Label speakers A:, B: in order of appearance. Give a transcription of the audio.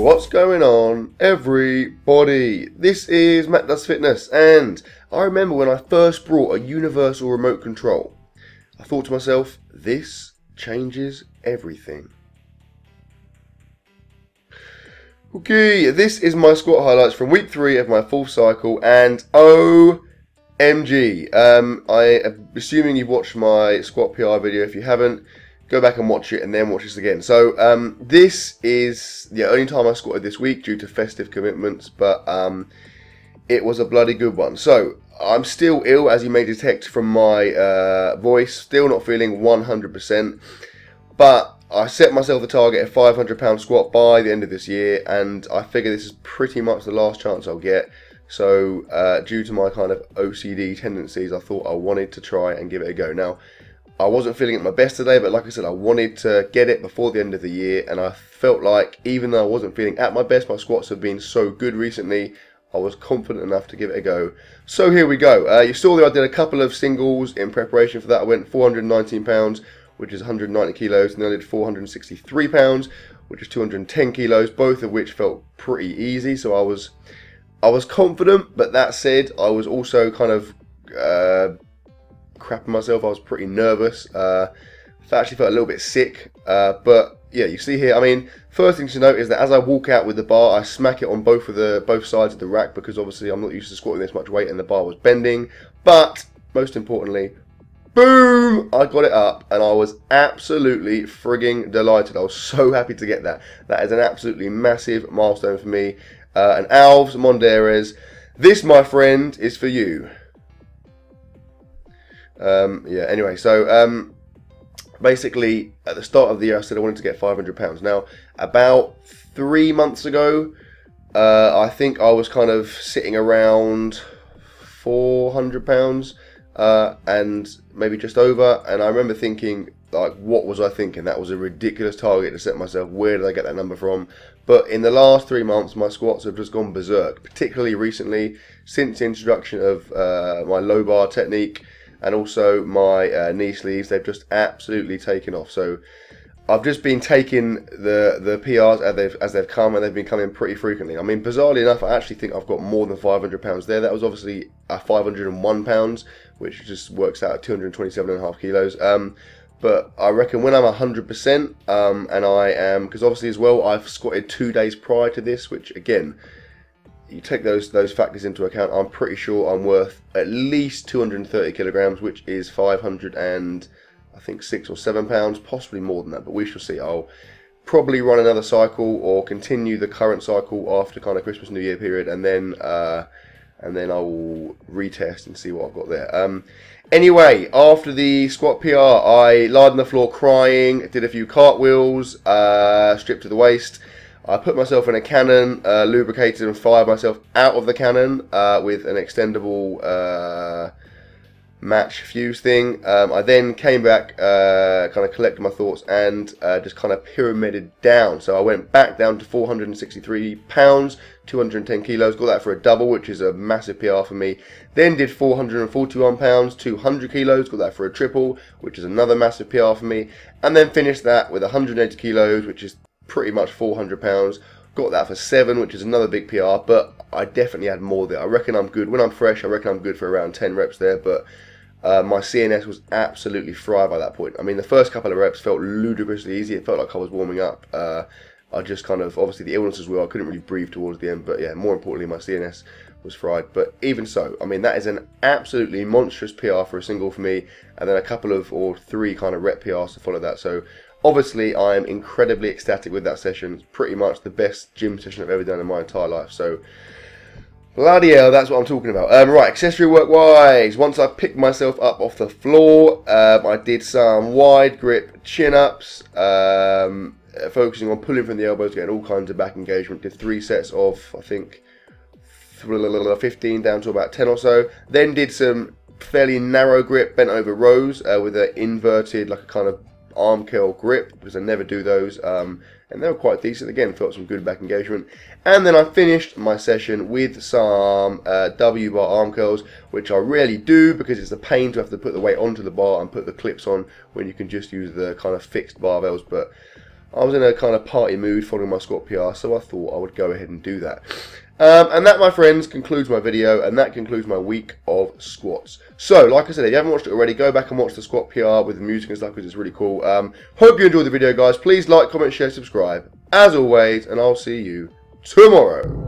A: What's going on, everybody? This is MattDoesFitness, and I remember when I first brought a universal remote control, I thought to myself, this changes everything. Okay, this is my squat highlights from week 3 of my full cycle, and OMG, I am assuming you've watched my squat PR video. If you haven't, go back and watch it and then watch this again. So this is the only time I squatted this week due to festive commitments, but it was a bloody good one. So I'm still ill, as you may detect from my voice, still not feeling 100%, but I set myself the target of £500 squat by the end of this year, and I figure this is pretty much the last chance I'll get. So due to my kind of OCD tendencies, I thought I wanted to try and give it a go. Now, I wasn't feeling at my best today, but like I said, I wanted to get it before the end of the year, and I felt like even though I wasn't feeling at my best, my squats have been so good recently, I was confident enough to give it a go. So here we go. You saw that I did a couple of singles in preparation for that. I went 419 pounds, which is 190 kilos, and then I did 463 pounds, which is 210 kilos, both of which felt pretty easy. So I was confident, but that said, I was also kind of crapping myself. I was pretty nervous. I actually felt a little bit sick, but yeah, you see here, I mean, first thing to note is that as I walk out with the bar, I smack it on both sides of the rack, because obviously I'm not used to squatting this much weight and the bar was bending. But most importantly, boom, I got it up, and I was absolutely frigging delighted. I was so happy to get that. That is an absolutely massive milestone for me. And Alves Monderes, this, my friend, is for you. Yeah, anyway, so basically at the start of the year I said I wanted to get £500. Now, about 3 months ago, I think I was kind of sitting around £400 and maybe just over, and I remember thinking, like, what was I thinking? That was a ridiculous target to set myself. Where did I get that number from? But in the last 3 months, my squats have just gone berserk, particularly recently since the introduction of my low bar technique, and also my knee sleeves. They've just absolutely taken off. So I've just been taking the PRs as they've come, and they've been coming pretty frequently. I mean, bizarrely enough, I actually think I've got more than £500 there. That was obviously 501 pounds, which just works out at 227.5 kilos. But I reckon when I'm 100%, and I am, because obviously as well, I've squatted 2 days prior to this, which again, you take those factors into account, I'm pretty sure I'm worth at least 230 kilograms, which is 6 or 7 pounds, possibly more than that, but we shall see. I'll probably run another cycle or continue the current cycle after kind of Christmas New Year period, and then I will retest and see what I've got there. Anyway, after the squat PR, I lied on the floor crying, did a few cartwheels, stripped to the waist. I put myself in a cannon, lubricated and fired myself out of the cannon with an extendable match fuse thing. I then came back, kind of collected my thoughts, and just kind of pyramided down. So I went back down to 463 pounds, 210 kilos, got that for a double, which is a massive PR for me. Then did 441 pounds, 200 kilos, got that for a triple, which is another massive PR for me. And then finished that with 180 kilos, which is pretty much 400 pounds. Got that for 7, which is another big PR, but I definitely had more there. I reckon I'm good. When I'm fresh, I reckon I'm good for around 10 reps there, but my CNS was absolutely fried by that point. I mean, the first couple of reps felt ludicrously easy. It felt like I was warming up. I just kind of, obviously the illness as well, I couldn't really breathe towards the end, but yeah, more importantly, my CNS was fried. But even so, I mean, that is an absolutely monstrous PR for a single for me, and then a couple of, or 3 kind of rep PRs to follow that. So obviously, I am incredibly ecstatic with that session. It's pretty much the best gym session I've ever done in my entire life. So bloody hell, that's what I'm talking about. Right, accessory work wise, once I picked myself up off the floor, I did some wide grip chin-ups, focusing on pulling from the elbows, getting all kinds of back engagement. Did 3 sets of, I think, 15 down to about 10 or so. Then did some fairly narrow grip bent over rows with an inverted, like a kind of arm curl grip, because I never do those, and they were quite decent. Again, felt some good back engagement. And then I finished my session with some W bar arm curls, which I rarely do because it's a pain to have to put the weight onto the bar and put the clips on when you can just use the kind of fixed barbells. But I was in a kind of party mood following my squat PR, so I thought I would go ahead and do that. And that, my friends, concludes my video, and that concludes my week of squats. So, like I said, if you haven't watched it already, go back and watch the squat PR with the music and stuff, because it's really cool. Hope you enjoyed the video, guys. Please like, comment, share, subscribe, as always, and I'll see you tomorrow.